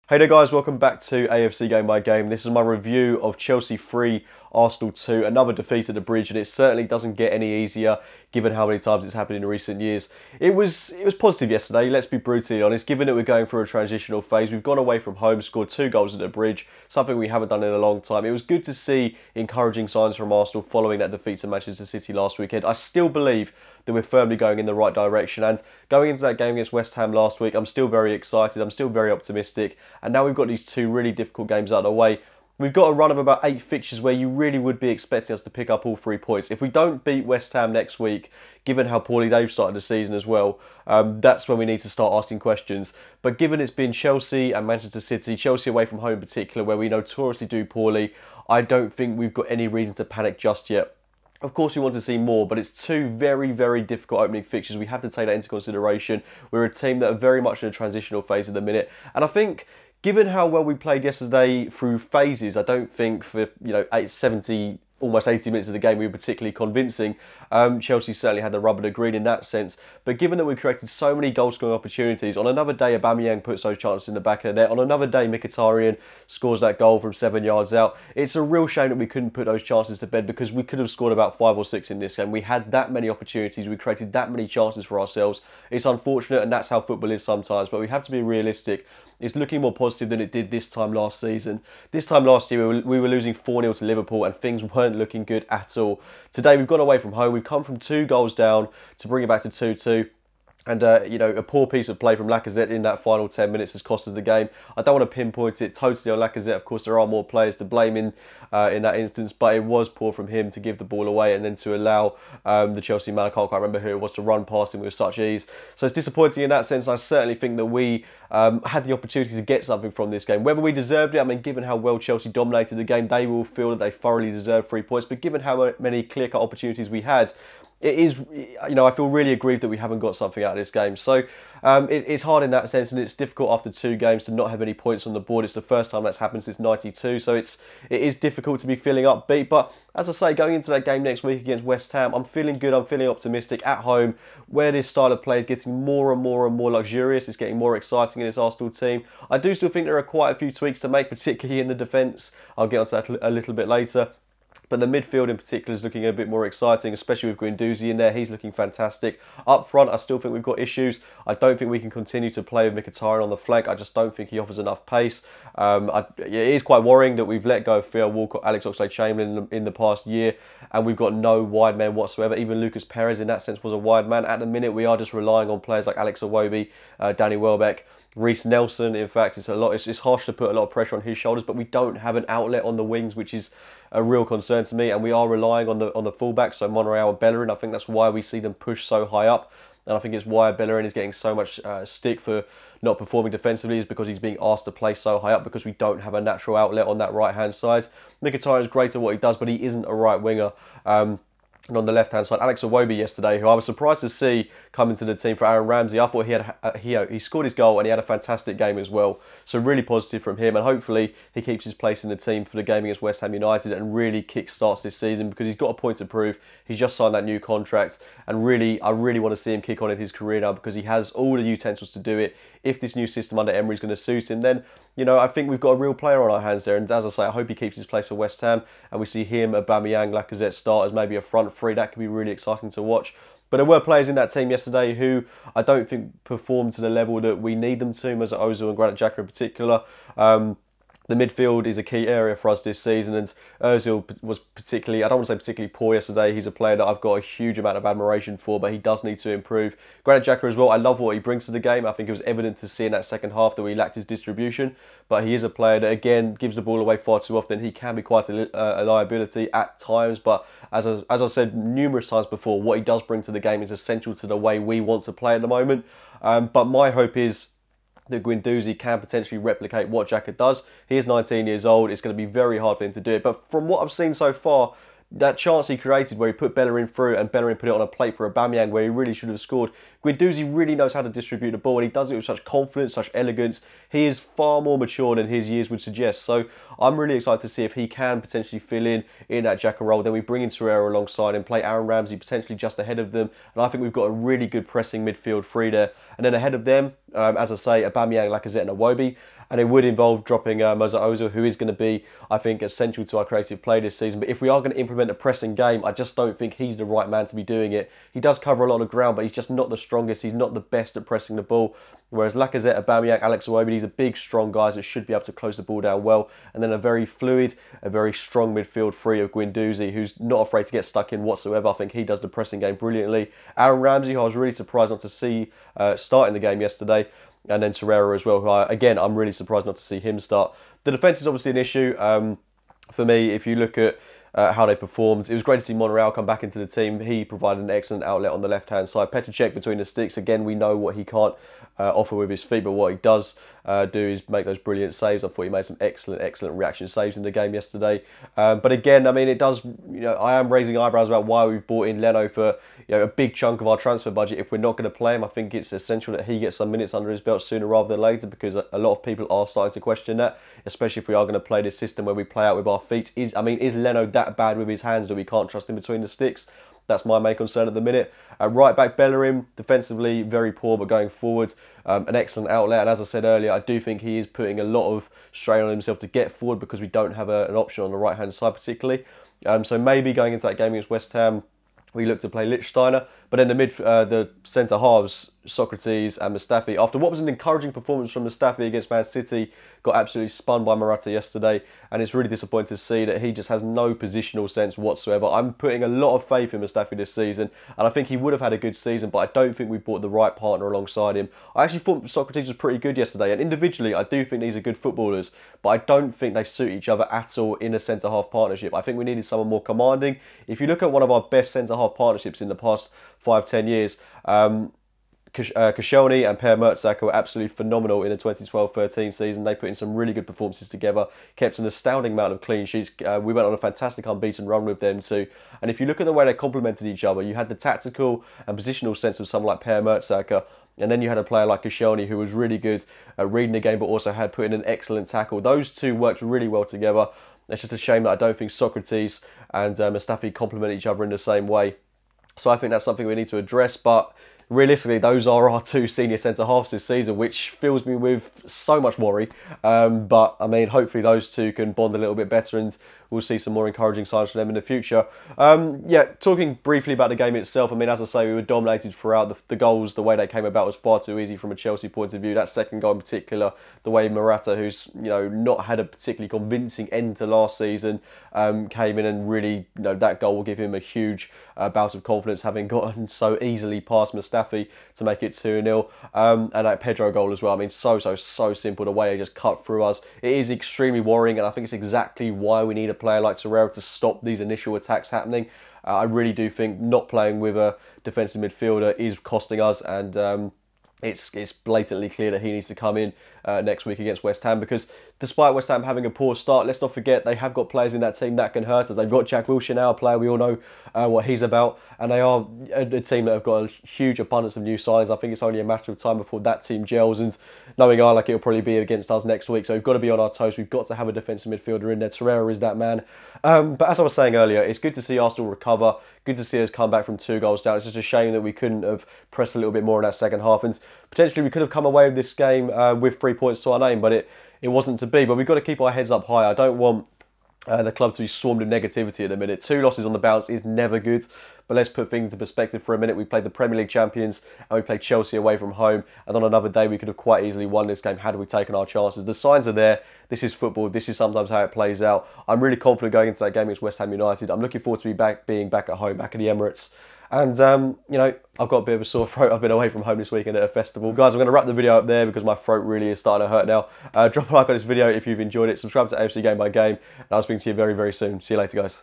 Hey there guys, welcome back to AFC Game by Game. This is my review of Chelsea 3, Arsenal 2, another defeat at the bridge, and it certainly doesn't get any easier given how many times it's happened in recent years. It was positive yesterday, let's be brutally honest, given that we're going through a transitional phase. We've gone away from home, scored 2 goals at the bridge, something we haven't done in a long time. It was good to see encouraging signs from Arsenal following that defeat to Manchester City last weekend. I still believe that we're firmly going in the right direction, and going into that game against West Ham last week, I'm still very excited, I'm still very optimistic, and now we've got these 2 really difficult games out of the way. We've got a run of about 8 fixtures where you really would be expecting us to pick up all 3 points. If we don't beat West Ham next week, given how poorly they've started the season as well, that's when we need to start asking questions. But given it's been Chelsea and Manchester City, Chelsea away from home in particular, where we notoriously do poorly, I don't think we've got any reason to panic just yet. Of course we want to see more, but it's 2 very, very difficult opening fixtures. We have to take that into consideration. We're a team that are very much in a transitional phase at the minute. And I think, given how well we played yesterday through phases, I don't think for 70, almost 80 minutes of the game we were particularly convincing. Chelsea certainly had the rubber to green in that sense. But given that we created so many goal-scoring opportunities, on another day Aubameyang puts those chances in the back of the net. On another day Mkhitaryan scores that goal from 7 yards out. It's a real shame that we couldn't put those chances to bed, because we could have scored about 5 or 6 in this game. We had that many opportunities. We created that many chances for ourselves. It's unfortunate, and that's how football is sometimes. But we have to be realistic. It's looking more positive than it did this time last season. This time last year, we were losing 4-0 to Liverpool and things weren't looking good at all. Today, we've gone away from home. We've come from 2 goals down to bring it back to 2-2. And, a poor piece of play from Lacazette in that final 10 minutes has cost us the game. I don't want to pinpoint it totally on Lacazette. Of course, there are more players to blame in that instance, but it was poor from him to give the ball away and then to allow the Chelsea man, I can't quite remember who it was, to run past him with such ease. So it's disappointing in that sense. I certainly think that we had the opportunity to get something from this game. Whether we deserved it, I mean, given how well Chelsea dominated the game, they will feel that they thoroughly deserved 3 points. But given how many clear-cut opportunities we had, it is, I feel really aggrieved that we haven't got something out of this game. So it's hard in that sense, and it's difficult after 2 games to not have any points on the board. It's the first time that's happened since '92, so it is difficult to be feeling upbeat. But as I say, going into that game next week against West Ham, I'm feeling good, I'm feeling optimistic at home, where this style of play is getting more and more and more luxurious. It's getting more exciting in this Arsenal team. I do still think there are quite a few tweaks to make, particularly in the defence. I'll get onto that a little bit later. But the midfield in particular is looking a bit more exciting, especially with Guendouzi in there. He's looking fantastic. Up front, I still think we've got issues. I don't think we can continue to play with Mkhitaryan on the flank. I just don't think he offers enough pace. It is quite worrying that we've let go of Theo Walcott, Alex Oxlade-Chamberlain in the past year, and we've got no wide men whatsoever. Even Lucas Perez, in that sense, was a wide man. At the minute, we are just relying on players like Alex Iwobi, Danny Welbeck, Reece Nelson. In fact, it's harsh to put a lot of pressure on his shoulders, but we don't have an outlet on the wings, which is a real concern to me, and we are relying on the fullbacks, so Monreal and Bellerin. I think that's why we see them push so high up, and I think it's why Bellerin is getting so much stick for not performing defensively, is because he's being asked to play so high up because we don't have a natural outlet on that right hand side. Mkhitaryan is great at what he does, but he isn't a right winger. And on the left-hand side, Alex Iwobi yesterday, who I was surprised to see come into the team for Aaron Ramsey. I thought he scored his goal and he had a fantastic game as well. So really positive from him, and hopefully he keeps his place in the team for the game against West Ham United and really kick-starts this season, because he's got a point to prove. He's just signed that new contract, and I really want to see him kick on in his career now, because he has all the utensils to do it. If this new system under Emery is going to suit him, then I think we've got a real player on our hands there. And as I say, I hope he keeps his place for West Ham, and we see him, Aubameyang, Lacazette start as maybe a front 3. That could be really exciting to watch. But there were players in that team yesterday who I don't think performed to the level that we need them to, Mesut Ozil and Granit Xhaka in particular. The midfield is a key area for us this season, and Ozil was particularly, I don't want to say particularly poor yesterday. He's a player that I've got a huge amount of admiration for, but he does need to improve. Granit Xhaka as well, I love what he brings to the game. I think it was evident to see in that second half that we lacked his distribution, but he is a player that, again, gives the ball away far too often. He can be quite a liability at times, but as I said numerous times before, what he does bring to the game is essential to the way we want to play at the moment. But my hope is that Guendouzi can potentially replicate what Xhaka does. He is 19 years old. It's going to be very hard for him to do it. But from what I've seen so far, that chance he created where he put Bellerin through and Bellerin put it on a plate for Aubameyang where he really should have scored. Guendouzi really knows how to distribute the ball, and he does it with such confidence, such elegance. He is far more mature than his years would suggest. So I'm really excited to see if he can potentially fill in that Xhaka role. Then we bring in Torreira alongside and play Aaron Ramsey potentially just ahead of them. And I think we've got a really good pressing midfield three there. And then ahead of them, as I say, Aubameyang, Lacazette and Iwobi. and it would involve dropping Mesut Ozil, who is going to be, I think, essential to our creative play this season. But if we are going to implement a pressing game, I just don't think he's the right man to be doing it. He does cover a lot of ground, but he's just not the strongest. He's not the best at pressing the ball. Whereas Lacazette, Aubameyang, Alex Iwobi, these are big, strong guys that should be able to close the ball down well. And then a very fluid, a very strong midfield three of Guendouzi, who's not afraid to get stuck in whatsoever. I think he does the pressing game brilliantly. Aaron Ramsey, who I was really surprised not to see starting the game yesterday. And then Torreira as well, who again, I'm really surprised not to see him start. The defence is obviously an issue. For me, if you look at how they performed, it was great to see Monreal come back into the team. He provided an excellent outlet on the left-hand side. Petr Cech between the sticks. Again, we know what he can't offer with his feet, but what he does do is make those brilliant saves. I thought he made some excellent reaction saves in the game yesterday. But again, I mean, it does, I am raising eyebrows about why we've brought in Leno for a big chunk of our transfer budget. If we're not going to play him, I think it's essential that he gets some minutes under his belt sooner rather than later, because a lot of people are starting to question that, especially if we are going to play this system where we play out with our feet. Is Leno that bad with his hands that we can't trust him between the sticks? That's my main concern at the minute. Right back Bellerin, defensively very poor, but going forwards, an excellent outlet. And as I said earlier, I do think he is putting a lot of strain on himself to get forward, because we don't have an option on the right-hand side particularly. So maybe going into that game against West Ham, we look to play Lichtsteiner. But then the centre halves, Socrates and Mustafi, after what was an encouraging performance from Mustafi against Man City, got absolutely spun by Morata yesterday, and it's really disappointing to see that he just has no positional sense whatsoever. I'm putting a lot of faith in Mustafi this season, and I think he would have had a good season, but I don't think we brought the right partner alongside him. I actually thought Socrates was pretty good yesterday, and individually I do think these are good footballers, but I don't think they suit each other at all in a centre-half partnership. I think we needed someone more commanding. If you look at one of our best centre-half partnerships in the past 5-10 years, Koscielny and Per Mertesacker were absolutely phenomenal in the 2012-13 season. They put in some really good performances together, kept an astounding amount of clean sheets. We went on a fantastic unbeaten run with them too. And if you look at the way they complemented each other, you had the tactical and positional sense of someone like Per Mertesacker, and then you had a player like Koscielny who was really good at reading the game, but also had put in an excellent tackle. Those two worked really well together. It's just a shame that I don't think Socrates and Mustafi complement each other in the same way. So I think that's something we need to address, but realistically, those are our two senior centre-halves this season, which fills me with so much worry. But, I mean, hopefully those two can bond a little bit better, and we'll see some more encouraging signs from them in the future. Yeah, talking briefly about the game itself, I mean, as I say, we were dominated throughout. The goals, the way they came about was far too easy from a Chelsea point of view. That second goal in particular, the way Morata, who's, not had a particularly convincing end to last season, came in and really, that goal will give him a huge bout of confidence, having gotten so easily past Mustafi to make it 2-0. And that Pedro goal as well. I mean, so simple, the way they just cut through us. It is extremely worrying, and I think it's exactly why we need a player like Torreira to stop these initial attacks happening. I really do think not playing with a defensive midfielder is costing us, and it's blatantly clear that he needs to come in next week against West Ham, because despite West Ham having a poor start, let's not forget they have got players in that team that can hurt us. They've got Jack Wilshere now, a player we all know what he's about, and they are a team that have got a huge abundance of new signings. I think it's only a matter of time before that team gels, and knowing like it'll probably be against us next week, so we've got to be on our toes. We've got to have a defensive midfielder in there. Torreira is that man. But as I was saying earlier, it's good to see Arsenal recover, good to see us come back from 2 goals down. It's just a shame that we couldn't have pressed a little bit more in that second half, and potentially we could have come away with this game with 3 points to our name, but it wasn't to be. But we've got to keep our heads up high. I don't want the club to be swarmed with negativity at the minute. 2 losses on the bounce is never good, but let's put things into perspective for a minute. We played the Premier League champions and we played Chelsea away from home, and on another day we could have quite easily won this game had we taken our chances. The signs are there. This is football. This is sometimes how it plays out. I'm really confident going into that game against West Ham United. I'm looking forward to being back at home, back at the Emirates. And, I've got a bit of a sore throat. I've been away from home this weekend at a festival. Guys, I'm going to wrap the video up there because my throat really is starting to hurt now. Drop a like on this video if you've enjoyed it. Subscribe to AFC Game by Game. And I'll speak to you very, very soon. See you later, guys.